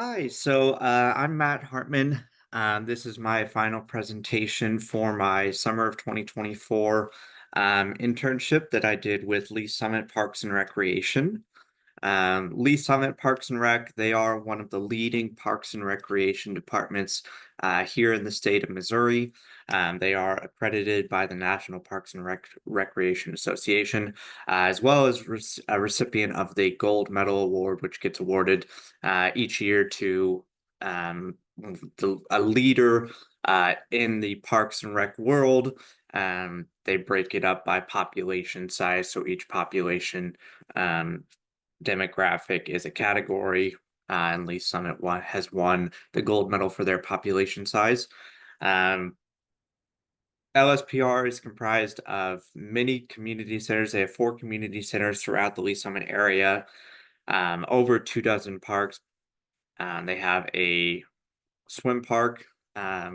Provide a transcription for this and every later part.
Hi, I'm Matt Hartman. This is my final presentation for my summer of 2024 internship that I did with Lee Summit Parks and Recreation. Lee Summit Parks and Rec, they are one of the leading parks and recreation departments here in the state of Missouri. They are accredited by the National Parks and Recreation Association, as well as a recipient of the Gold Medal Award, which gets awarded each year to a leader in the Parks and Rec world. They break it up by population size, so each population um, demographic is a category, and Lee Summit has won the gold medal for their population size. Um, LSPR is comprised of many community centers. They have four community centers throughout the Lee Summit area, over 2 dozen parks. They have a swim park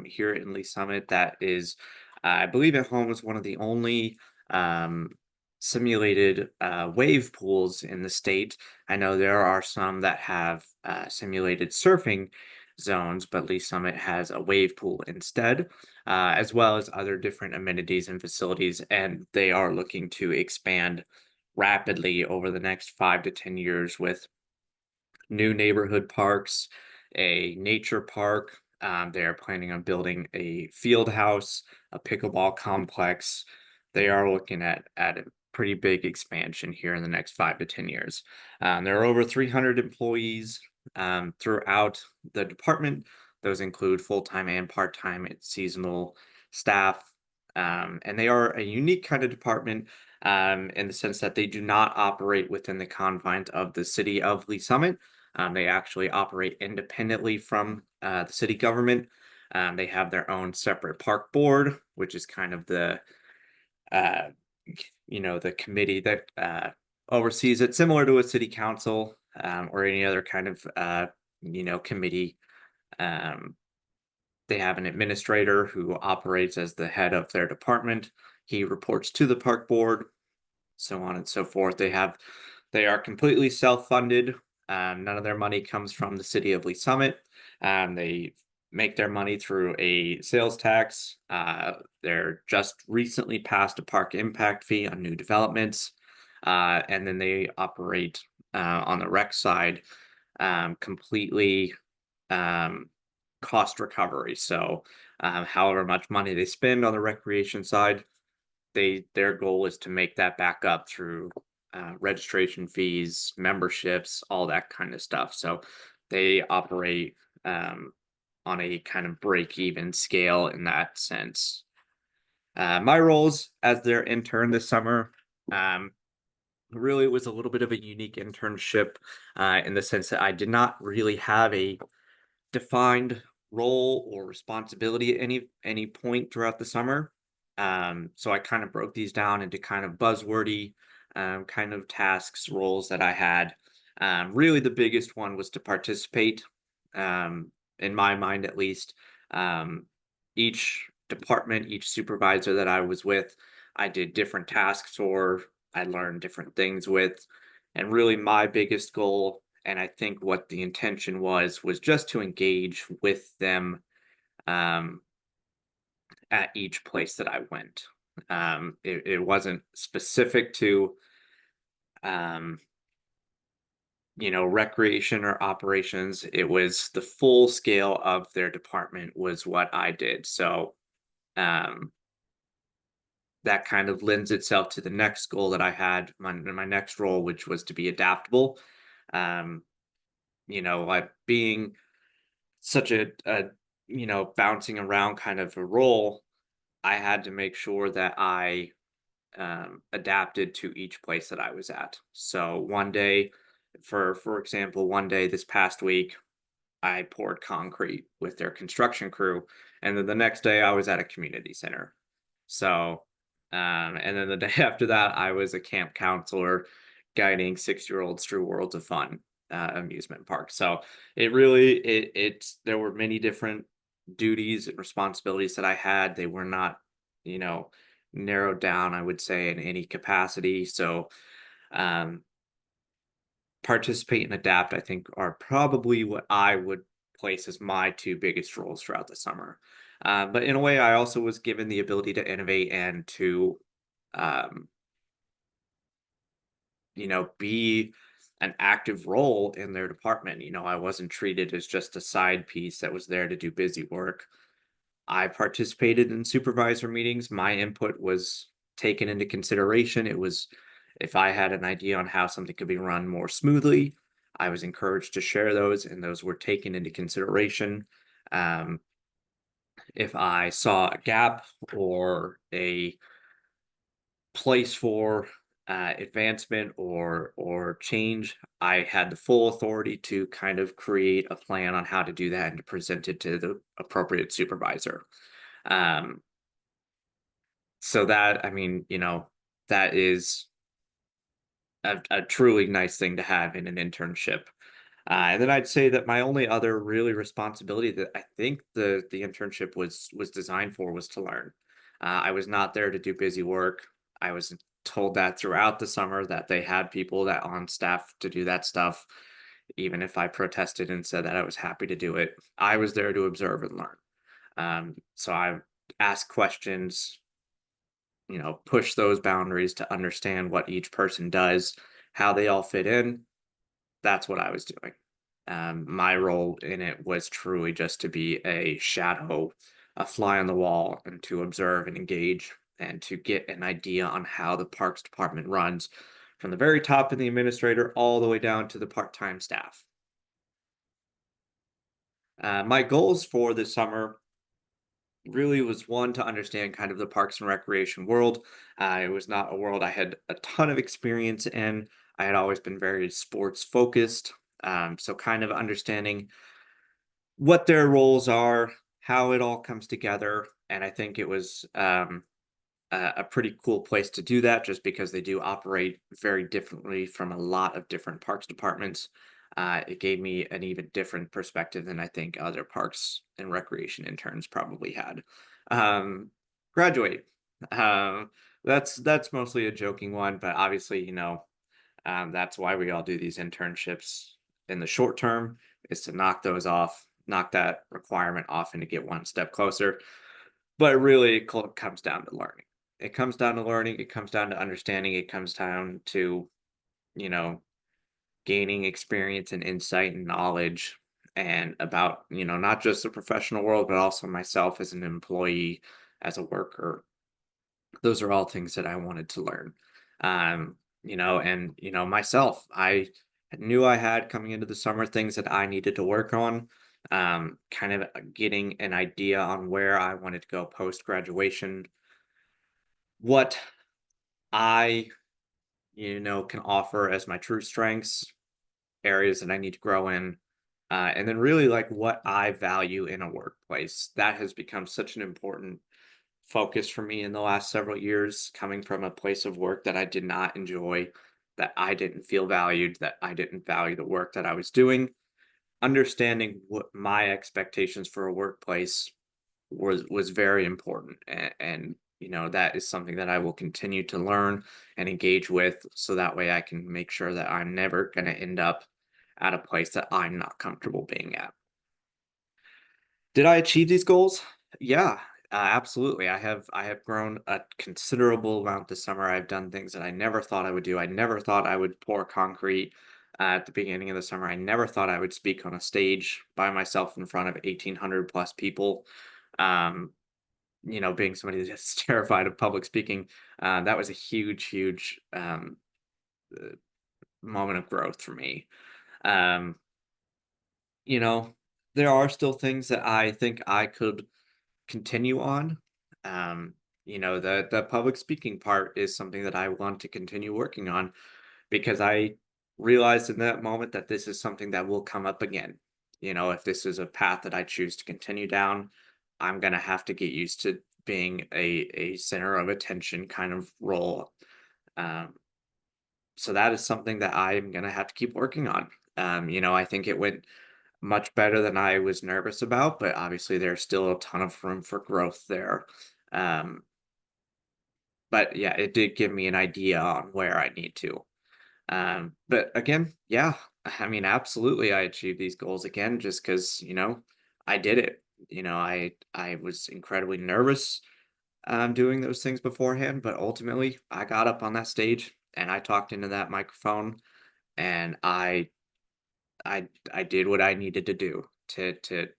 here in Lee Summit that is, I believe, at home is one of the only um, simulated wave pools in the state. I know there are some that have simulated surfing zones, but Lee Summit has a wave pool instead, as well as other different amenities and facilities. And they are looking to expand rapidly over the next 5 to 10 years with new neighborhood parks, a nature park. They are planning on building a field house, a pickleball complex. They are looking at a pretty big expansion here in the next 5 to 10 years. There are over 300 employees throughout the department. Those include full-time and part-time and seasonal staff. And they are a unique kind of department in the sense that they do not operate within the confines of the city of Lee Summit. They actually operate independently from the city government. They have their own separate park board, which is kind of uh, the committee that oversees it, similar to a city council or any other kind of committee. Um, they have an administrator who operates as the head of their department. He reports to the park board, so on and so forth. They are completely self-funded. None of their money comes from the city of Lee Summit. They make their money through a sales tax. They're just recently passed a park impact fee on new developments, and then they operate on the rec side completely um, cost recovery. So, however much money they spend on the recreation side, their goal is to make that back up through registration fees, memberships, all that kind of stuff. So they operate on a kind of break even scale in that sense. My roles as their intern this summer um, really was a little bit of a unique internship in the sense that I did not really have a defined role or responsibility at any point throughout the summer. So I kind of broke these down into kind of buzzwordy kind of tasks, roles that I had. Really, the biggest one was to participate, in my mind at least. Um, each department, each supervisor that I was with, I did different tasks or I learned different things with. And really, my biggest goal, and I think what the intention was just to engage with them um, at each place that I went. It wasn't specific to um, recreation or operations. It was the full scale of their department was what I did. So um, that kind of lends itself to the next goal that I had, my next role, which was to be adaptable. Um, like being such a bouncing around kind of a role, I had to make sure that I adapted to each place that I was at. So one day, for example, one day this past week, I poured concrete with their construction crew, and then the next day I was at a community center. So, and then the day after that, I was a camp counselor guiding 6-year-olds through Worlds of Fun amusement park. So it's there were many different duties and responsibilities that I had. They were not, you know, narrowed down, I would say, in any capacity. So um, participate and adapt, I think, are probably what I would place as my two biggest roles throughout the summer. But in a way, I also was given the ability to innovate and to, um, be an active role in their department. I wasn't treated as just a side piece that was there to do busy work. I participated in supervisor meetings. My input was taken into consideration. It was, if I had an idea on how something could be run more smoothly, I was encouraged to share those, and those were taken into consideration. Um, if I saw a gap or a place for advancement or change, I had the full authority to kind of create a plan on how to do that and to present it to the appropriate supervisor. Um, So that, I mean, that is a truly nice thing to have in an internship. And then I'd say that my only other really responsibility that I think the internship was designed for was to learn. I was not there to do busy work. I was told that throughout the summer that they had people that on staff to do that stuff. Even if I protested and said that I was happy to do it, I was there to observe and learn. So I asked questions, push those boundaries to understand what each person does, how they all fit in. That's what I was doing. My role in it was truly just to be a shadow, a fly on the wall, and to observe and engage and to get an idea on how the parks department runs from the very top of the administrator all the way down to the part-time staff. My goals for this summer really was one to understand kind of the parks and recreation world. It was not a world I had a ton of experience in. I had always been very sports focused. So kind of understanding what their roles are, how it all comes together. And I think it was a pretty cool place to do that just because they do operate very differently from a lot of different parks departments. It gave me an even different perspective than I think other parks and recreation interns probably had. Um, Graduate. Um, that's mostly a joking one, but obviously, that's why we all do these internships in the short term is to knock those off, knock that requirement off, and to get one step closer. But really, it comes down to learning. It comes down to learning. It comes down to understanding. It comes down to, you know, gaining experience and insight and knowledge and about, not just the professional world, but also myself as an employee, as a worker. Those are all things that I wanted to learn. Myself, I knew I had coming into the summer things that I needed to work on. Kind of getting an idea on where I wanted to go post graduation, what I, can offer as my true strengths, areas that I need to grow in, and then really like what I value in a workplace. That has become such an important focus for me in the last several years, coming from a place of work that I did not enjoy, that I didn't feel valued, that I didn't value the work that I was doing. Understanding what my expectations for a workplace was very important, and that is something that I will continue to learn and engage with, so that way I can make sure that I'm never going to end up at a place that I'm not comfortable being at. Did I achieve these goals? Yeah, absolutely. I have grown a considerable amount this summer. I've done things that I never thought I would do. I never thought I would pour concrete at the beginning of the summer. I never thought I would speak on a stage by myself in front of 1,800 plus people. Um, being somebody that's terrified of public speaking, that was a huge, huge uh, moment of growth for me. Um, you know, there are still things that I think I could continue on. Um, the public speaking part is something that I want to continue working on because I realized in that moment that this is something that will come up again. If this is a path that I choose to continue down, I'm gonna have to get used to being a center of attention kind of role. Um, so that is something that I'm gonna have to keep working on. I think it went much better than I was nervous about, but obviously there's still a ton of room for growth there. Um, but yeah, it did give me an idea on where I need to. But again, yeah, I mean, absolutely, I achieved these goals again just because, I did it. I was incredibly nervous doing those things beforehand, but ultimately, I got up on that stage and I talked into that microphone, and I did what I needed to do to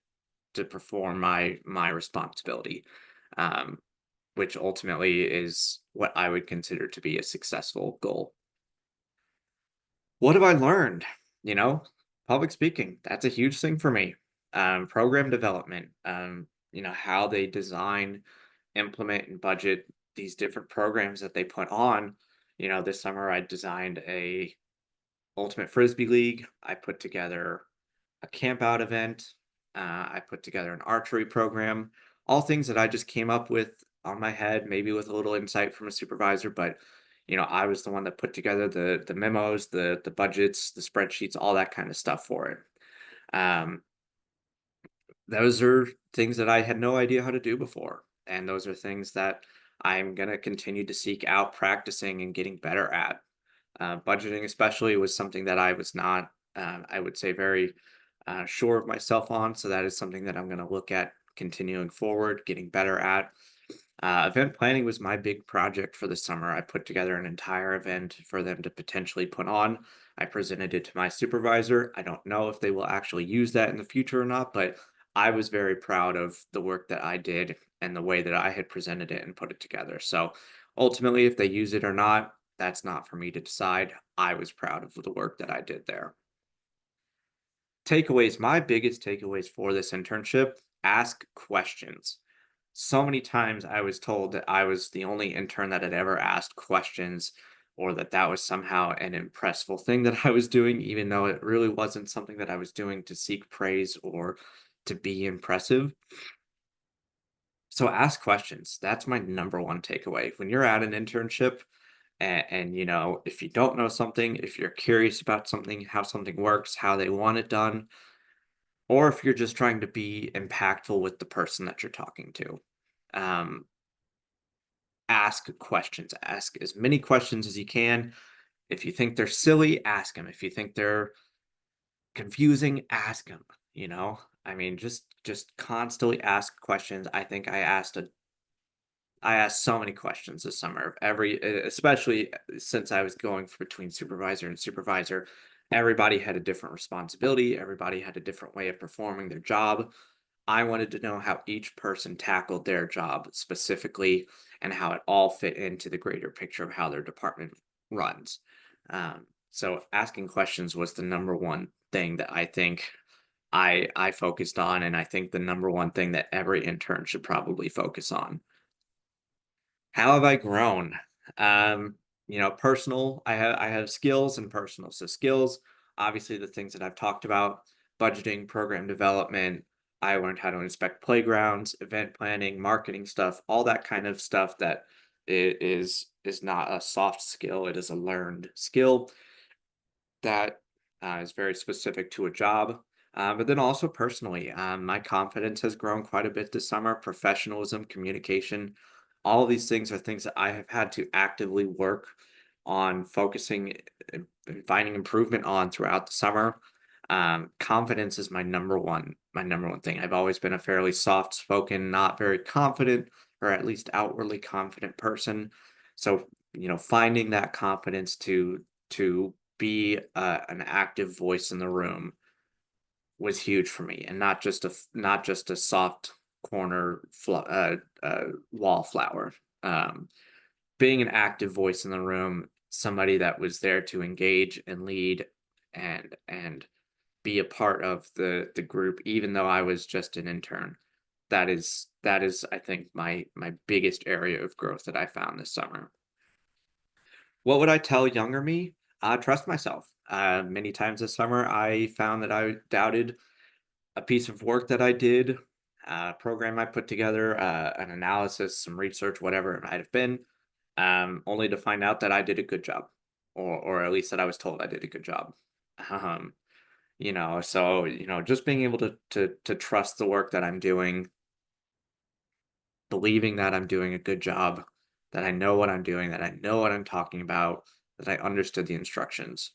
perform my responsibility, um, which ultimately is what I would consider to be a successful goal. What have I learned? You know, Public speaking, that's a huge thing for me. Program development, how they design, implement, and budget these different programs that they put on. This summer I designed a ultimate frisbee league. I put together a camp out event. I put together an archery program. All things that I just came up with on my head, maybe with a little insight from a supervisor, but I was the one that put together the memos, the budgets, the spreadsheets, all that kind of stuff for it. Um, those are things that I had no idea how to do before, and those are things that I'm gonna continue to seek out practicing and getting better at. Budgeting, especially, was something that I was not, I would say, very sure of myself on. So that is something that I'm going to look at continuing forward, getting better at. Event planning was my big project for the summer. I put together an entire event for them to potentially put on. I presented it to my supervisor. I don't know if they will actually use that in the future or not, but I was very proud of the work that I did and the way that I had presented it and put it together. So ultimately, if they use it or not, that's not for me to decide. I was proud of the work that I did there. Takeaways, my biggest takeaways for this internship: ask questions. So many times I was told that I was the only intern that had ever asked questions, or that that was somehow an impressful thing that I was doing, even though it really wasn't something that I was doing to seek praise or to be impressive. So ask questions. That's my number one takeaway. When you're at an internship, and if you don't know something, if you're curious about something, how something works, how they want it done, or if you're just trying to be impactful with the person that you're talking to, um, ask questions. Ask as many questions as you can. If you think they're silly, ask them. If you think they're confusing, ask them. I mean, just constantly ask questions. I asked so many questions this summer. Especially since I was going between supervisor and supervisor, everybody had a different responsibility. Everybody had a different way of performing their job. I wanted to know how each person tackled their job specifically and how it all fit into the greater picture of how their department runs. So asking questions was the number one thing that I think I focused on, and I think the number one thing that every intern should probably focus on. How have I grown? Personal. I have skills and personal. So skills, obviously the things that I've talked about: budgeting, program development. I learned how to inspect playgrounds, event planning, marketing stuff, all that kind of stuff that is not a soft skill. It is a learned skill that is very specific to a job. But then also personally, my confidence has grown quite a bit this summer. Professionalism, communication, all of these things are things that I have had to actively work on focusing and finding improvement on throughout the summer. Confidence is my number one thing. I've always been a fairly soft spoken, not very confident, or at least outwardly confident person. So, finding that confidence to be an active voice in the room was huge for me, and not just a soft wallflower. Um, Being an active voice in the room, somebody that was there to engage and lead and be a part of the group, even though I was just an intern. That is, I think, my biggest area of growth that I found this summer. What would I tell younger me? Trust myself. Many times this summer, I found that I doubted a piece of work that I did, a program I put together, an analysis, some research, whatever it might have been, only to find out that I did a good job, or at least that I was told I did a good job. Um, so just being able to trust the work that I'm doing, believing that I'm doing a good job, that I know what I'm doing, that I know what I'm talking about, that I understood the instructions.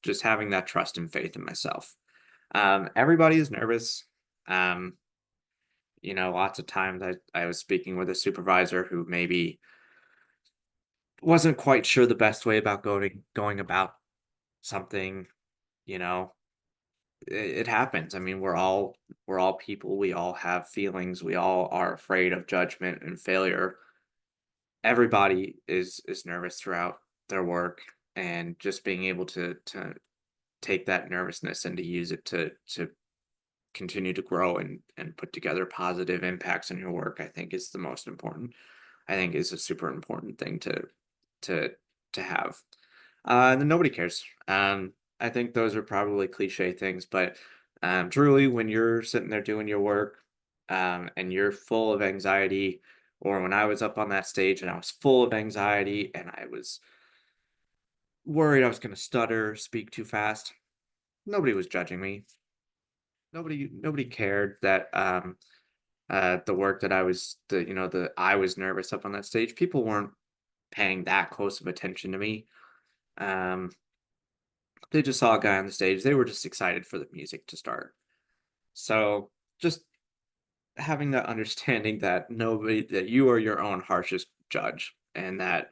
Just having that trust and faith in myself. Everybody is nervous. Um, lots of times I was speaking with a supervisor who maybe wasn't quite sure the best way about going about something, you know. It happens. I mean, we're all people. We all have feelings. We all are afraid of judgment and failure. Everybody is nervous throughout their work, and just being able to take that nervousness and to use it to continue to grow and put together positive impacts in your work, I think is the most important. I think is a super important thing to to have. And then nobody cares. I think those are probably cliche things, but truly, when you're sitting there doing your work, and you're full of anxiety, or when I was up on that stage and I was full of anxiety and I was worried I was going to stutter, speak too fast, nobody was judging me. Nobody cared that the work that I was nervous up on that stage. People weren't paying that close of attention to me. Um, they just saw a guy on the stage. They were just excited for the music to start. So just having that understanding that that you are your own harshest judge, and that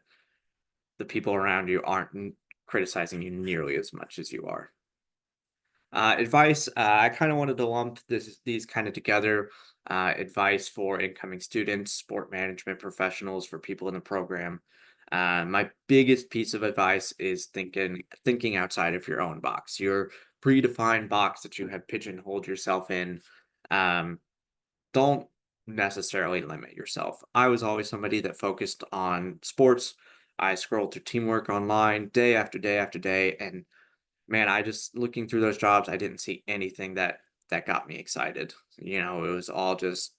the people around you aren't criticizing you nearly as much as you are. Advice, I kind of wanted to lump these kind of together. Advice for incoming students, sport management professionals, for people in the program. My biggest piece of advice is thinking outside of your own box, your predefined box that you have pigeonholed yourself in. Um, don't necessarily limit yourself. I was always somebody that focused on sports. I scrolled through teamwork online day after day after day, and man, I just looking through those jobs, I didn't see anything that got me excited. It was all just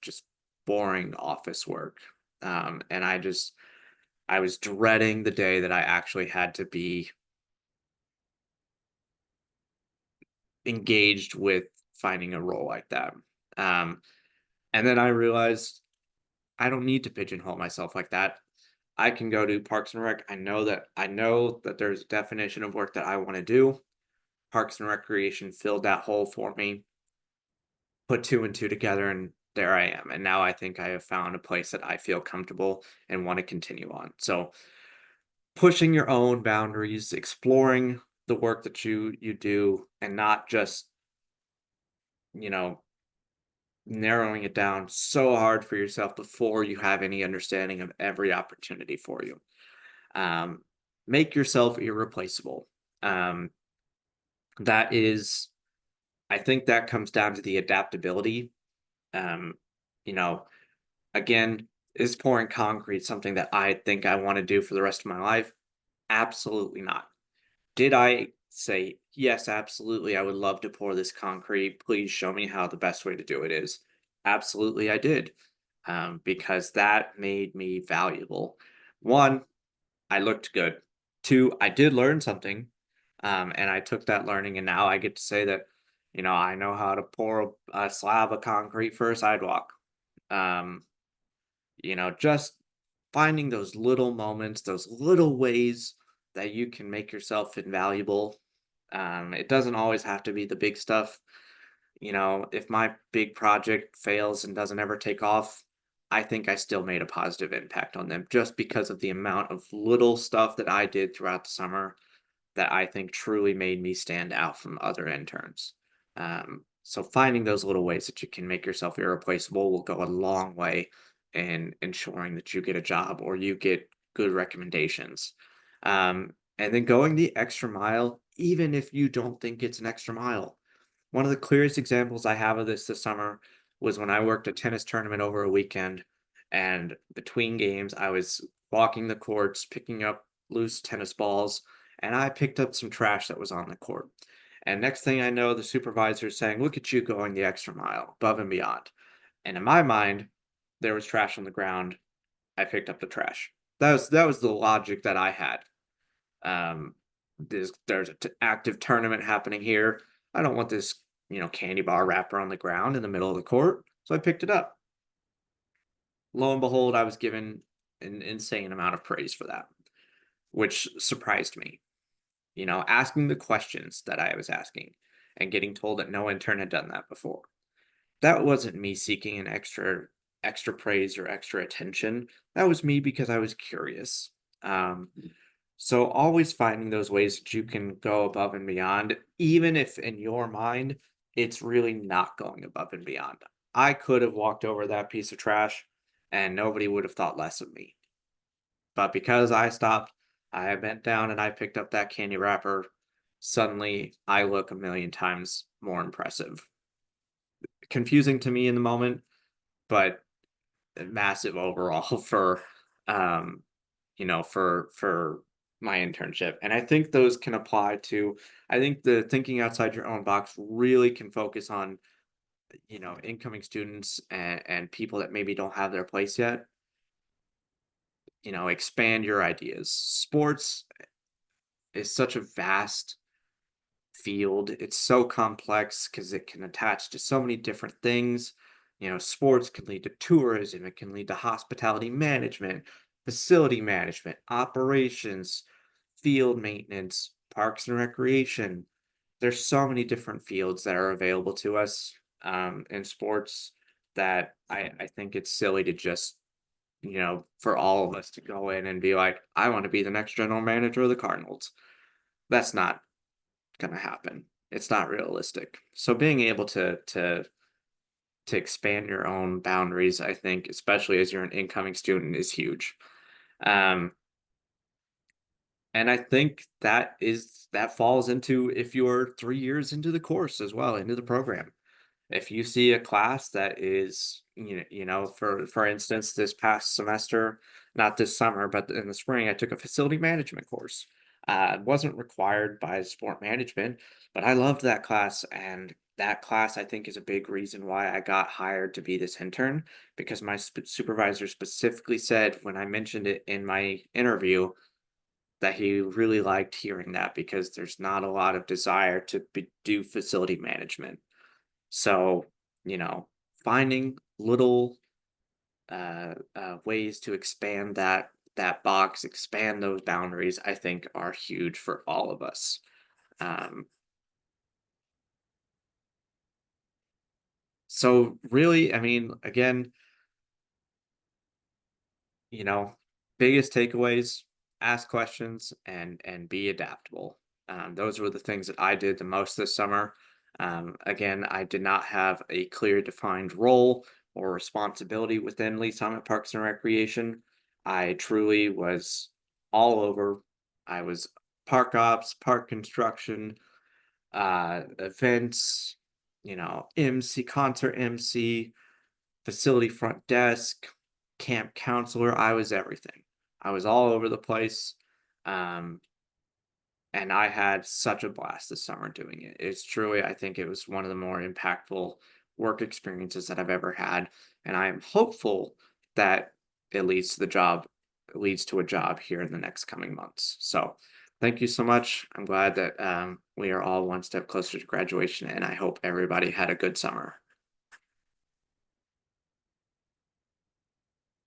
boring office work. And I was dreading the day that I actually had to be engaged with finding a role like that. Um, and then I realized I don't need to pigeonhole myself like that. I can go to Parks and Rec. I know that there's a definition of work that I want to do. Parks and Recreation filled that hole for me, put two and two together, and there I am. And now I think I have found a place that I feel comfortable and want to continue on. So pushing your own boundaries, exploring the work that you do, and not just, you know, narrowing it down so hard for yourself before you have any understanding of every opportunity for you. Um, make yourself irreplaceable. Um, that is, I think that comes down to the adaptability. Um, you know, Again, is pouring concrete something that I think I want to do for the rest of my life? Absolutely not. Did I say, yes, absolutely, I would love to pour this concrete. Please show me how the best way to do it is? Absolutely, I did. Because that made me valuable. One, I looked good. Two, I did learn something. And I took that learning, and now I get to say that, I know how to pour a slab of concrete for a sidewalk. Um, just finding those little moments, those little ways that you can make yourself invaluable. It doesn't always have to be the big stuff. If my big project fails and doesn't ever take off, I think I still made a positive impact on them just because of the amount of little stuff that I did throughout the summer that I think truly made me stand out from other interns. So finding those little ways that you can make yourself irreplaceable will go a long way in ensuring that you get a job or you get good recommendations. And then going the extra mile, even if you don't think it's an extra mile. One of the clearest examples I have of this summer was when I worked a tennis tournament over a weekend, and between games, I was walking the courts, picking up loose tennis balls, and I picked up some trash that was on the court. And next thing I know, the supervisor is saying, "Look at you going the extra mile, above and beyond." And in my mind, there was trash on the ground. I picked up the trash. That was the logic that I had. Um, there's an active tournament happening here. I don't want this, candy bar wrapper on the ground in the middle of the court. So I picked it up. Lo and behold, I was given an insane amount of praise for that. which surprised me. Asking the questions that I was asking and getting told that no intern had done that before. That wasn't me seeking an extra praise or extra attention. That was me because I was curious. Um, so always finding those ways that you can go above and beyond, even if in your mind it's really not going above and beyond. I could have walked over that piece of trash and nobody would have thought less of me. But because I stopped, I bent down and I picked up that candy wrapper, suddenly I look a million times more impressive. Confusing to me in the moment, but massive overall for um for my internship. And I think those can apply to, I think the thinking outside your own box really can focus on incoming students and people that maybe don't have their place yet. Expand your ideas. Sports is such a vast field. It's so complex because it can attach to so many different things. Sports can lead to tourism, it can lead to hospitality management, facility management, operations, field maintenance, parks and recreation. There's so many different fields that are available to us in sports that I think it's silly to just, for all of us to go in and be like, I want to be the next general manager of the Cardinals. That's not gonna happen. It's not realistic. So being able to expand your own boundaries, I think, especially as you're an incoming student, is huge. Um, and I think that falls into if you're 3 years into the course as well, into the program. If you see a class that is, for instance, this past semester, not this summer, but in the spring, I took a facility management course. It wasn't required by sport management, but I loved that class. And that class, I think, is a big reason why I got hired to be this intern because my supervisor specifically said when I mentioned it in my interview that he really liked hearing that because there's not a lot of desire to do facility management. So, you know, finding little ways to expand that box, expand those boundaries, I think are huge for all of us. Um, so really, I mean, again, you know, biggest takeaways, ask questions and be adaptable. Those were the things that I did the most this summer. Again, I did not have a clear defined role or responsibility within Lee Summit Parks and Recreation. I truly was all over. I was park ops, park construction, events, MC, concert MC, facility front desk, camp counselor. I was everything. I was all over the place. Um, and I had such a blast this summer doing it. It's truly, I think it was one of the more impactful work experiences that I've ever had. And I am hopeful that it leads to a job here in the next coming months. So thank you so much. I'm glad that we are all one step closer to graduation, and I hope everybody had a good summer.